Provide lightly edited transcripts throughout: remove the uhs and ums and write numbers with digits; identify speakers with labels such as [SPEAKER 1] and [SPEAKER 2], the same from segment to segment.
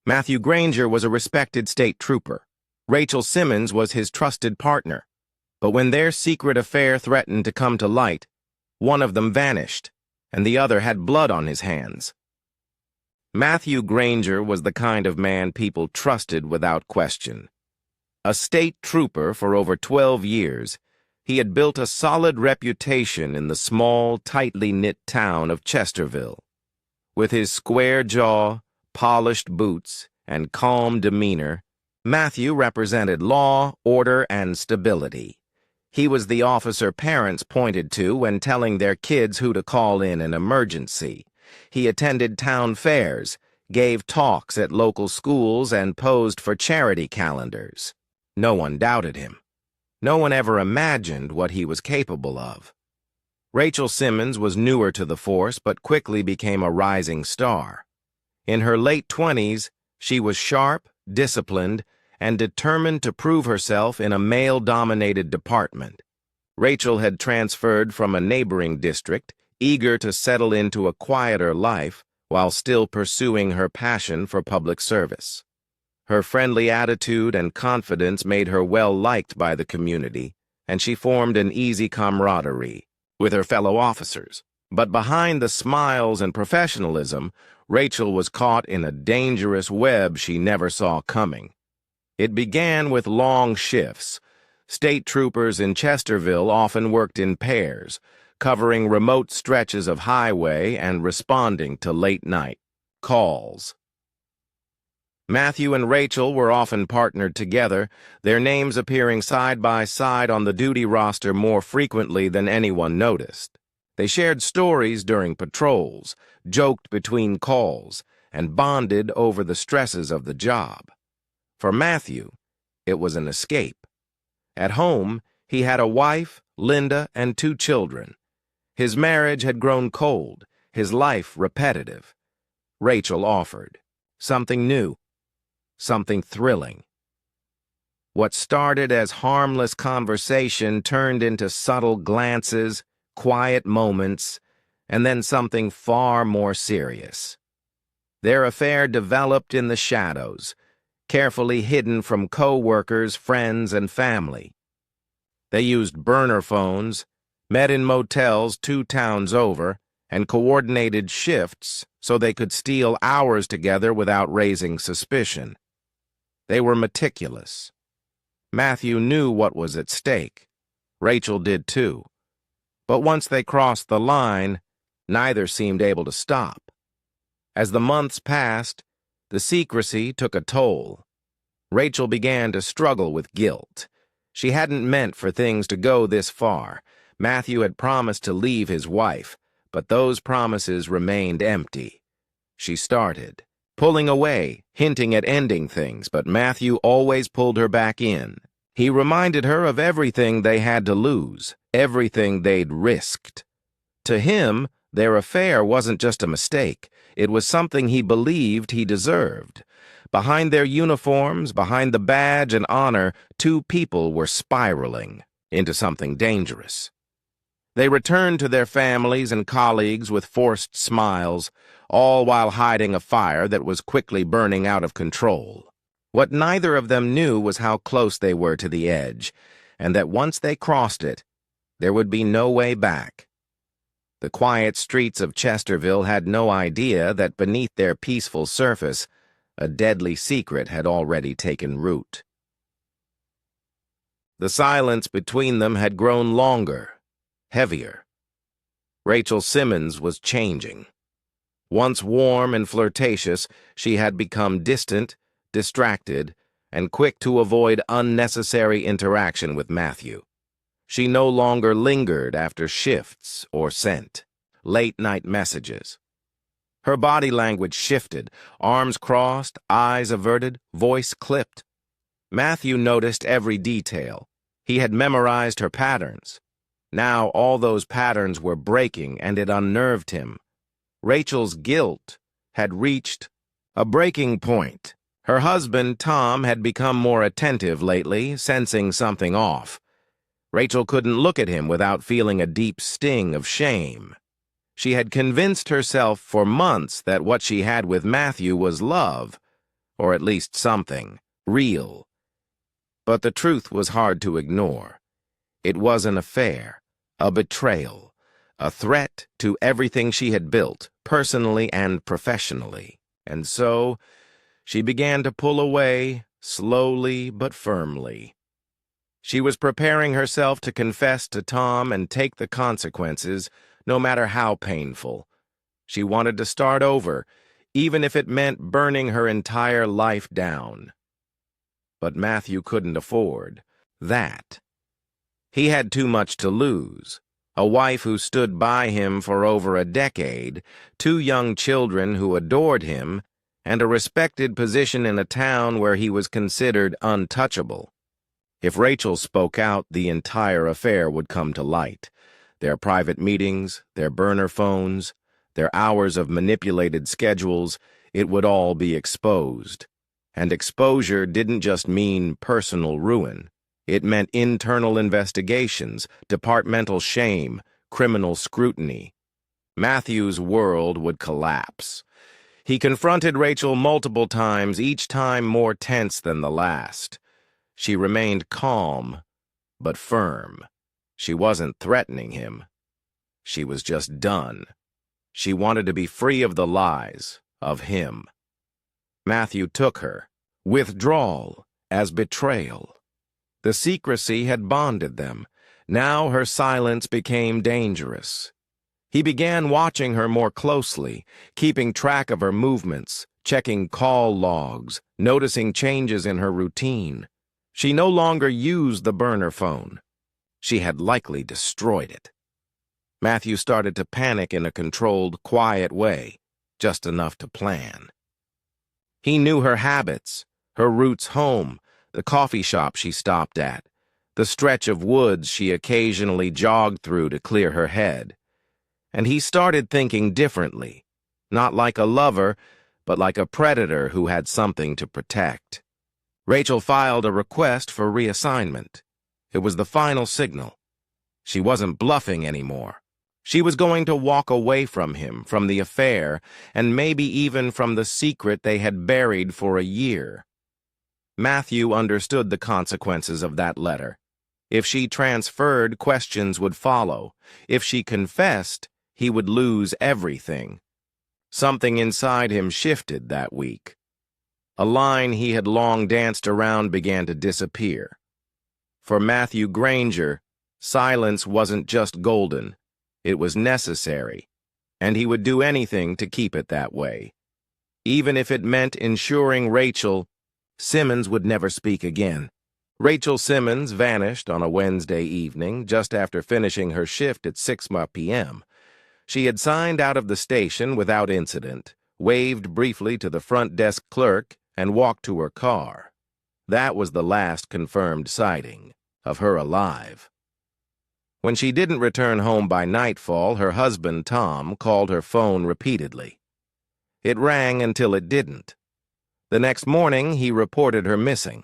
[SPEAKER 1] Matthew Granger was a respected state trooper. Rachel Simmons was his trusted partner. But when their secret affair threatened to come to light, one of them vanished, and the other had blood on his hands. Matthew Granger was the kind of man people trusted without question. A state trooper for over 12 years, he had built a solid reputation in the small, tightly knit town of Chesterville. With his square jaw, polished boots, and calm demeanor, Matthew represented law, order, and stability. He was the officer parents pointed to when telling their kids who to call in an emergency. He attended town fairs, gave talks at local schools, and posed for charity calendars. No one doubted him. No one ever imagined what he was capable of. Rachel Simmons was newer to the force but quickly became a rising star. In her late 20s, she was sharp, disciplined, and determined to prove herself in a male-dominated department. Rachel had transferred from a neighboring district, eager to settle into a quieter life while still pursuing her passion for public service. Her friendly attitude and confidence made her well-liked by the community, and she formed an easy camaraderie with her fellow officers. But behind the smiles and professionalism, Rachel was caught in a dangerous web she never saw coming. It began with long shifts. State troopers in Chesterville often worked in pairs, covering remote stretches of highway and responding to late-night calls. Matthew and Rachel were often partnered together, their names appearing side by side on the duty roster more frequently than anyone noticed. They shared stories during patrols, joked between calls, and bonded over the stresses of the job. For Matthew, it was an escape. At home, he had a wife, Linda, and 2 children. His marriage had grown cold, his life repetitive. Rachel offered something new, something thrilling. What started as harmless conversation turned into subtle glances, quiet moments, and then something far more serious. Their affair developed in the shadows, carefully hidden from co-workers, friends, and family. They used burner phones, met in motels 2 towns over, and coordinated shifts so they could steal hours together without raising suspicion. They were meticulous. Matthew knew what was at stake. Rachel did too. But once they crossed the line, neither seemed able to stop. As the months passed, the secrecy took a toll. Rachel began to struggle with guilt. She hadn't meant for things to go this far. Matthew had promised to leave his wife, but those promises remained empty. She started pulling away, hinting at ending things, but Matthew always pulled her back in. He reminded her of everything they had to lose, everything they'd risked. To him, their affair wasn't just a mistake. It was something he believed he deserved. Behind their uniforms, behind the badge and honor, 2 people were spiraling into something dangerous. They returned to their families and colleagues with forced smiles, all while hiding a fire that was quickly burning out of control. What neither of them knew was how close they were to the edge, and that once they crossed it, there would be no way back. The quiet streets of Chesterville had no idea that beneath their peaceful surface, a deadly secret had already taken root. The silence between them had grown longer, heavier. Rachel Simmons was changing. Once warm and flirtatious, she had become distant, distracted, and quick to avoid unnecessary interaction with Matthew. She no longer lingered after shifts or sent late-night messages. Her body language shifted, arms crossed, eyes averted, voice clipped. Matthew noticed every detail. He had memorized her patterns. Now all those patterns were breaking, and it unnerved him. Rachel's guilt had reached a breaking point. Her husband, Tom, had become more attentive lately, sensing something off. Rachel couldn't look at him without feeling a deep sting of shame. She had convinced herself for months that what she had with Matthew was love, or at least something, real. But the truth was hard to ignore. It was an affair, a betrayal, a threat to everything she had built, personally and professionally. And so, she began to pull away, slowly but firmly. She was preparing herself to confess to Tom and take the consequences, no matter how painful. She wanted to start over, even if it meant burning her entire life down. But Matthew couldn't afford that. He had too much to lose. A wife who stood by him for over a decade, 2 young children who adored him, and a respected position in a town where he was considered untouchable. If Rachel spoke out, the entire affair would come to light. Their private meetings, their burner phones, their hours of manipulated schedules, it would all be exposed. And exposure didn't just mean personal ruin. It meant internal investigations, departmental shame, criminal scrutiny. Matthew's world would collapse. He confronted Rachel multiple times, each time more tense than the last. She remained calm, but firm. She wasn't threatening him. She was just done. She wanted to be free of the lies, of him. Matthew took her withdrawal as betrayal. The secrecy had bonded them. Now her silence became dangerous. He began watching her more closely, keeping track of her movements, checking call logs, noticing changes in her routine. She no longer used the burner phone. She had likely destroyed it. Matthew started to panic in a controlled, quiet way, just enough to plan. He knew her habits, her routes home, the coffee shop she stopped at, the stretch of woods she occasionally jogged through to clear her head. And he started thinking differently, not like a lover, but like a predator who had something to protect. Rachel filed a request for reassignment. It was the final signal. She wasn't bluffing anymore. She was going to walk away from him, from the affair, and maybe even from the secret they had buried for a year. Matthew understood the consequences of that letter. If she transferred, questions would follow. If she confessed, he would lose everything. Something inside him shifted that week. A line he had long danced around began to disappear. For Matthew Granger, silence wasn't just golden. It was necessary, and he would do anything to keep it that way. Even if it meant ensuring Rachel, Simmons would never speak again. Rachel Simmons vanished on a Wednesday evening just after finishing her shift at 6 p.m. She had signed out of the station without incident, waved briefly to the front desk clerk, and walked to her car. That was the last confirmed sighting of her alive. When she didn't return home by nightfall, her husband, Tom, called her phone repeatedly. It rang until it didn't. The next morning, he reported her missing.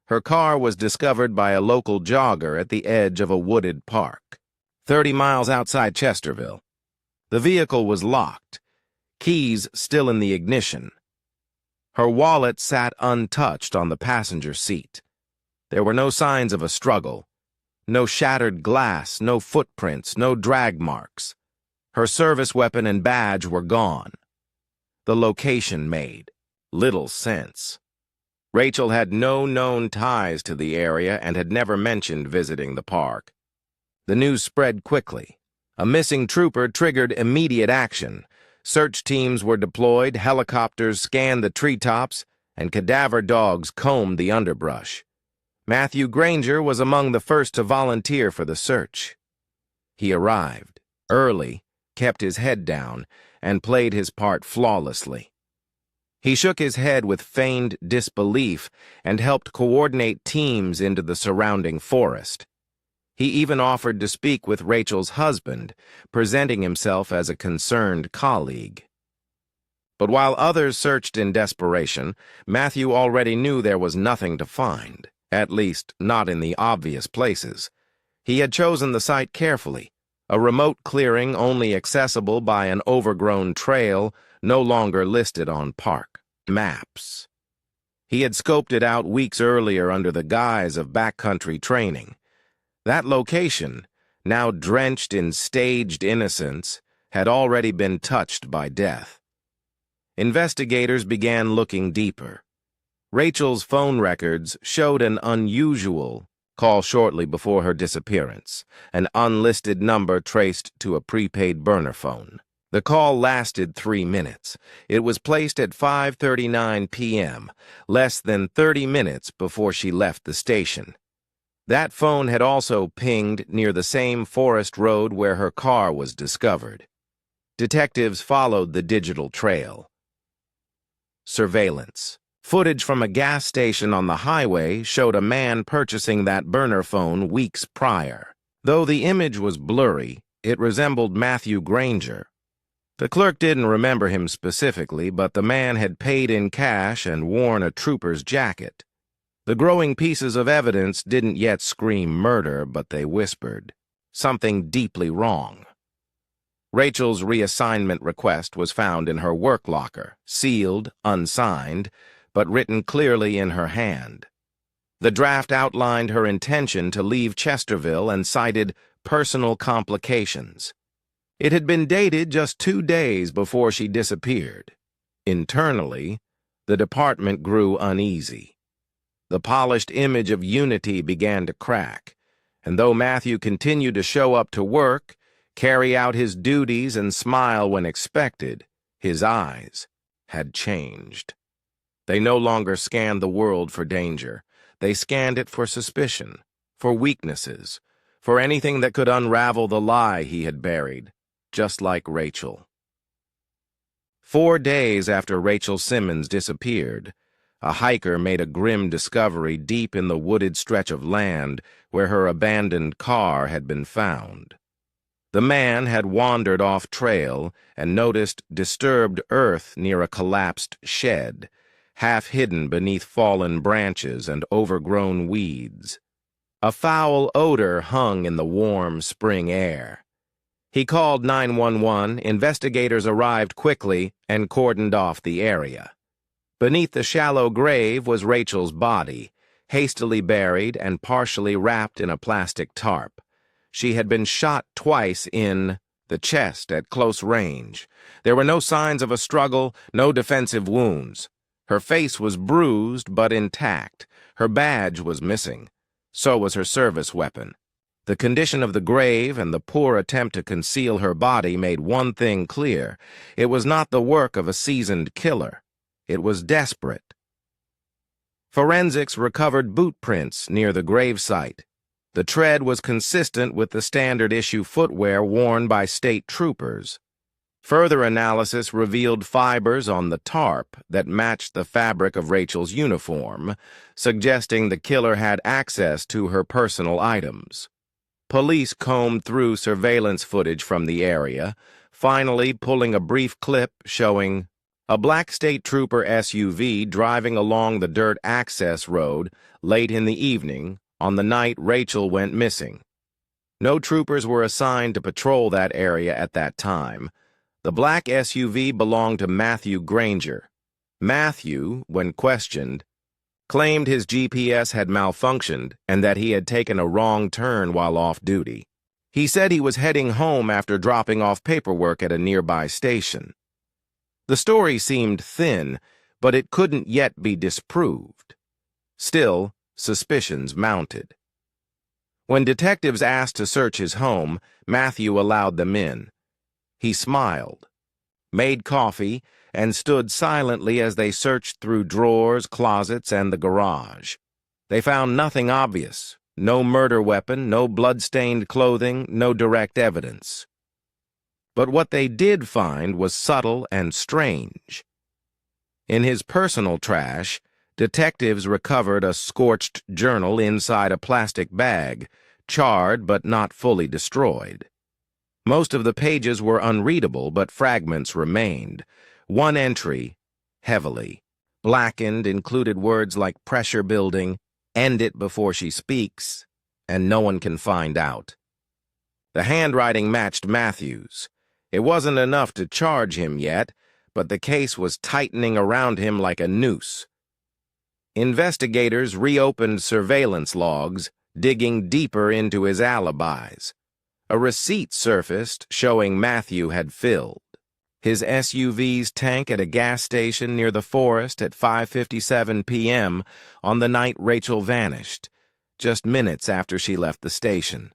[SPEAKER 1] Her car was discovered by a local jogger at the edge of a wooded park, 30 miles outside Chesterville. The vehicle was locked, keys still in the ignition. Her wallet sat untouched on the passenger seat. There were no signs of a struggle. No shattered glass, no footprints, no drag marks. Her service weapon and badge were gone. The location made little sense. Rachel had no known ties to the area and had never mentioned visiting the park. The news spread quickly. A missing trooper triggered immediate action. Search teams were deployed, helicopters scanned the treetops, and cadaver dogs combed the underbrush. Matthew Granger was among the first to volunteer for the search. He arrived early, kept his head down, and played his part flawlessly. He shook his head with feigned disbelief and helped coordinate teams into the surrounding forest. He even offered to speak with Rachel's husband, presenting himself as a concerned colleague. But while others searched in desperation, Matthew already knew there was nothing to find, at least not in the obvious places. He had chosen the site carefully, a remote clearing only accessible by an overgrown trail no longer listed on park maps. He had scoped it out weeks earlier under the guise of backcountry training. That location, now drenched in staged innocence, had already been touched by death. Investigators began looking deeper. Rachel's phone records showed an unusual call shortly before her disappearance, an unlisted number traced to a prepaid burner phone. The call lasted 3 minutes. It was placed at 5:39 p.m., less than 30 minutes before she left the station. That phone had also pinged near the same forest road where her car was discovered. Detectives followed the digital trail. Surveillance. Footage from a gas station on the highway showed a man purchasing that burner phone weeks prior. Though the image was blurry, it resembled Matthew Granger. The clerk didn't remember him specifically, but the man had paid in cash and worn a trooper's jacket. The growing pieces of evidence didn't yet scream murder, but they whispered something deeply wrong. Rachel's reassignment request was found in her work locker, sealed, unsigned, but written clearly in her hand. The draft outlined her intention to leave Chesterville and cited personal complications. It had been dated just 2 days before she disappeared. Internally, the department grew uneasy. The polished image of unity began to crack, and though Matthew continued to show up to work, carry out his duties, and smile when expected, his eyes had changed. They no longer scanned the world for danger. They scanned it for suspicion, for weaknesses, for anything that could unravel the lie he had buried, just like Rachel. 4 days after Rachel Simmons disappeared, a hiker made a grim discovery deep in the wooded stretch of land where her abandoned car had been found. The man had wandered off trail and noticed disturbed earth near a collapsed shed, half hidden beneath fallen branches and overgrown weeds. A foul odor hung in the warm spring air. He called 911, investigators arrived quickly and cordoned off the area. Beneath the shallow grave was Rachel's body, hastily buried and partially wrapped in a plastic tarp. She had been shot twice in the chest at close range. There were no signs of a struggle, no defensive wounds. Her face was bruised but intact. Her badge was missing. So was her service weapon. The condition of the grave and the poor attempt to conceal her body made one thing clear. It was not the work of a seasoned killer. It was desperate. Forensics recovered boot prints near the gravesite. The tread was consistent with the standard-issue footwear worn by state troopers. Further analysis revealed fibers on the tarp that matched the fabric of Rachel's uniform, suggesting the killer had access to her personal items. Police combed through surveillance footage from the area, finally pulling a brief clip showing a black state trooper SUV driving along the dirt access road late in the evening on the night Rachel went missing. No troopers were assigned to patrol that area at that time. The black SUV belonged to Matthew Granger. Matthew, when questioned, claimed his GPS had malfunctioned and that he had taken a wrong turn while off duty. He said he was heading home after dropping off paperwork at a nearby station. The story seemed thin, but it couldn't yet be disproved. Still, suspicions mounted. When detectives asked to search his home, Matthew allowed them in. He smiled, made coffee, and stood silently as they searched through drawers, closets, and the garage. They found nothing obvious, no murder weapon, no blood-stained clothing, no direct evidence. But what they did find was subtle and strange. In his personal trash, detectives recovered a scorched journal inside a plastic bag, charred but not fully destroyed. Most of the pages were unreadable, but fragments remained. One entry, heavily blackened, included words like pressure building, end it before she speaks, and no one can find out. The handwriting matched Matthew's. It wasn't enough to charge him yet, but the case was tightening around him like a noose. Investigators reopened surveillance logs, digging deeper into his alibis. A receipt surfaced showing Matthew had filled his SUV's tank at a gas station near the forest at 5:57 p.m. on the night Rachel vanished, just minutes after she left the station.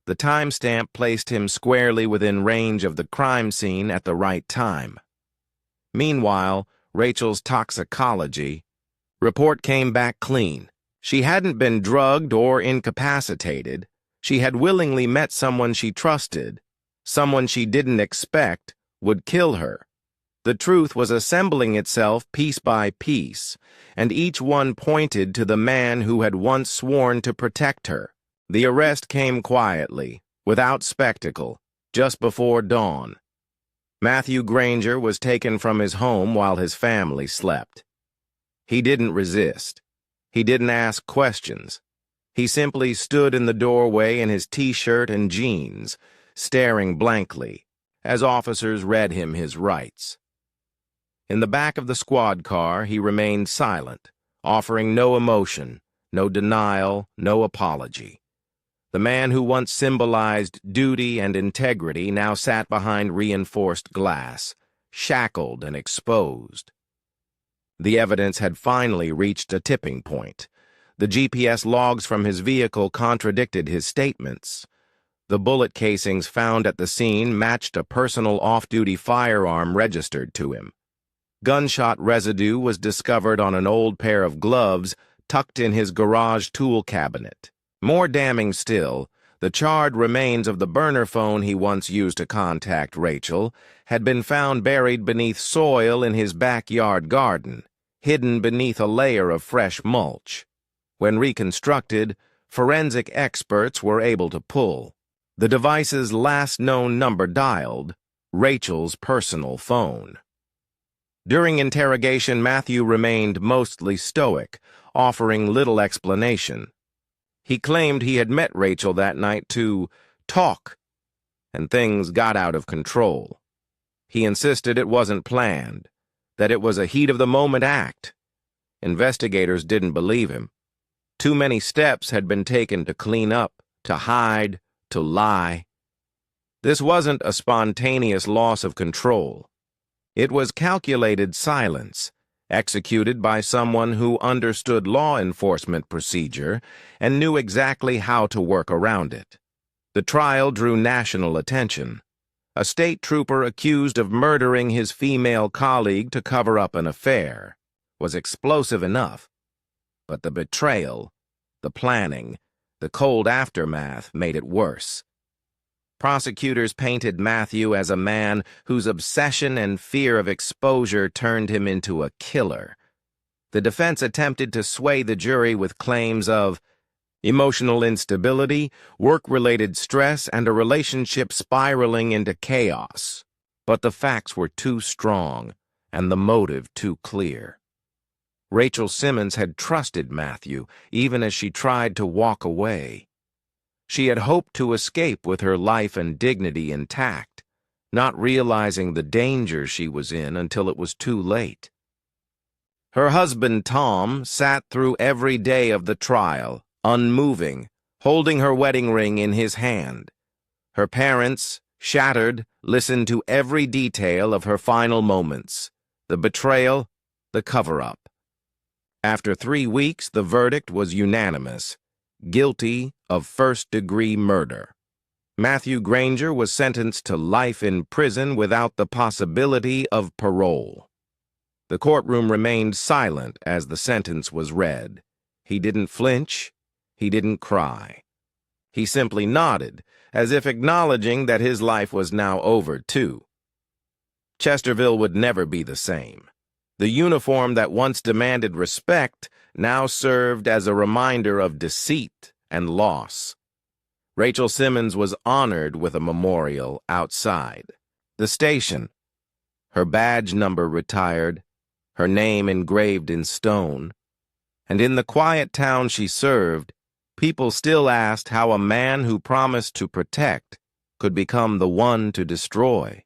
[SPEAKER 1] The timestamp placed him squarely within range of the crime scene at the right time. Meanwhile, Rachel's toxicology report came back clean. She hadn't been drugged or incapacitated. She had willingly met someone she trusted, someone she didn't expect would kill her. The truth was assembling itself piece by piece, and each one pointed to the man who had once sworn to protect her. The arrest came quietly, without spectacle, just before dawn. Matthew Granger was taken from his home while his family slept. He didn't resist. He didn't ask questions. He simply stood in the doorway in his t-shirt and jeans, staring blankly, as officers read him his rights. In the back of the squad car, he remained silent, offering no emotion, no denial, no apology. The man who once symbolized duty and integrity now sat behind reinforced glass, shackled and exposed. The evidence had finally reached a tipping point. The GPS logs from his vehicle contradicted his statements. The bullet casings found at the scene matched a personal off-duty firearm registered to him. Gunshot residue was discovered on an old pair of gloves tucked in his garage tool cabinet. More damning still, the charred remains of the burner phone he once used to contact Rachel had been found buried beneath soil in his backyard garden, hidden beneath a layer of fresh mulch. When reconstructed, forensic experts were able to pull the device's last known number dialed, Rachel's personal phone. During interrogation, Matthew remained mostly stoic, offering little explanation. He claimed he had met Rachel that night to talk, and things got out of control. He insisted it wasn't planned, that it was a heat-of-the-moment act. Investigators didn't believe him. Too many steps had been taken to clean up, to hide, to lie. This wasn't a spontaneous loss of control. It was calculated silence, executed by someone who understood law enforcement procedure and knew exactly how to work around it. The trial drew national attention. A state trooper accused of murdering his female colleague to cover up an affair was explosive enough, but the betrayal, the planning, the cold aftermath made it worse. Prosecutors painted Matthew as a man whose obsession and fear of exposure turned him into a killer. The defense attempted to sway the jury with claims of emotional instability, work-related stress, and a relationship spiraling into chaos. But the facts were too strong, and the motive too clear. Rachel Simmons had trusted Matthew, even as she tried to walk away. She had hoped to escape with her life and dignity intact, not realizing the danger she was in until it was too late. Her husband, Tom, sat through every day of the trial, unmoving, holding her wedding ring in his hand. Her parents, shattered, listened to every detail of her final moments, the betrayal, the cover-up. After 3 weeks, the verdict was unanimous: guilty of first-degree murder. Matthew Granger was sentenced to life in prison without the possibility of parole. The courtroom remained silent as the sentence was read. He didn't flinch. He didn't cry. He simply nodded, as if acknowledging that his life was now over, too. Chesterville would never be the same. The uniform that once demanded respect now served as a reminder of deceit and loss. Rachel Simmons was honored with a memorial outside the station, her badge number retired, her name engraved in stone, and in the quiet town she served, people still asked how a man who promised to protect could become the one to destroy.